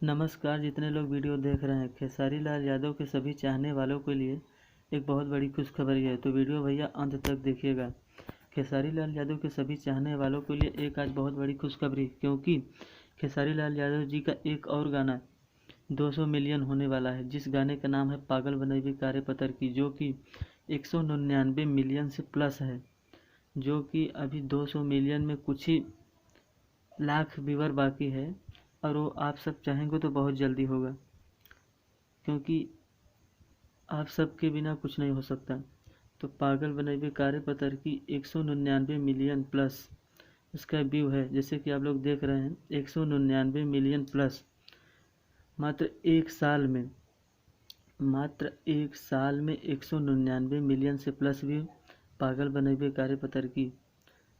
नमस्कार। जितने लोग वीडियो देख रहे हैं, खेसारी लाल यादव के सभी चाहने वालों के लिए एक बहुत बड़ी खुशखबरी है, तो वीडियो भैया अंत तक देखिएगा। खेसारी लाल यादव के सभी चाहने वालों के लिए एक आज बहुत बड़ी खुशखबरी, क्योंकि खेसारी लाल यादव जी का एक और गाना 200 मिलियन होने वाला है, जिस गाने का नाम है पागल बनैबे कारे पतर की, जो कि 199 मिलियन से प्लस है, जो कि अभी 200 मिलियन में कुछ ही लाख व्यूअर बाकी है। और वो आप सब चाहेंगे तो बहुत जल्दी होगा, क्योंकि आप सबके बिना कुछ नहीं हो सकता। तो पागल बनैबे कारे पतर की 199 मिलियन प्लस उसका व्यू है, जैसे कि आप लोग देख रहे हैं 199 मिलियन प्लस मात्र एक साल में 199 मिलियन से प्लस व्यू पागल बनैबे कारे पतर की।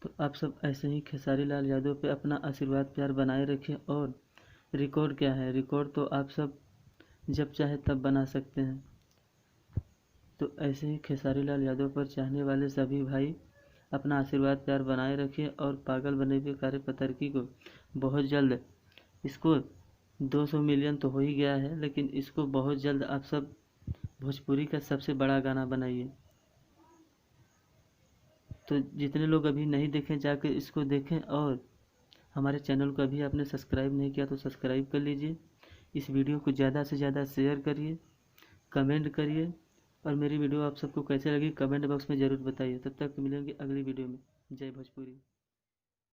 तो आप सब ऐसे ही खेसारी लाल यादव पे अपना आशीर्वाद प्यार बनाए रखें। और रिकॉर्ड क्या है, रिकॉर्ड तो आप सब जब चाहे तब बना सकते हैं। तो ऐसे ही खेसारी लाल यादव पर चाहने वाले सभी भाई अपना आशीर्वाद प्यार बनाए रखिए और पागल बनैबे कारे पतर की को बहुत जल्द, इसको 200 मिलियन तो हो ही गया है, लेकिन इसको बहुत जल्द आप सब भोजपुरी का सबसे बड़ा गाना बनाइए। तो जितने लोग अभी नहीं देखें जाके इसको देखें, और हमारे चैनल को अभी आपने सब्सक्राइब नहीं किया तो सब्सक्राइब कर लीजिए। इस वीडियो को ज़्यादा से ज़्यादा शेयर करिए, कमेंट करिए, और मेरी वीडियो आप सबको कैसे लगी कमेंट बॉक्स में ज़रूर बताइए। तब तक मिलेंगे अगली वीडियो में। जय भोजपुरी।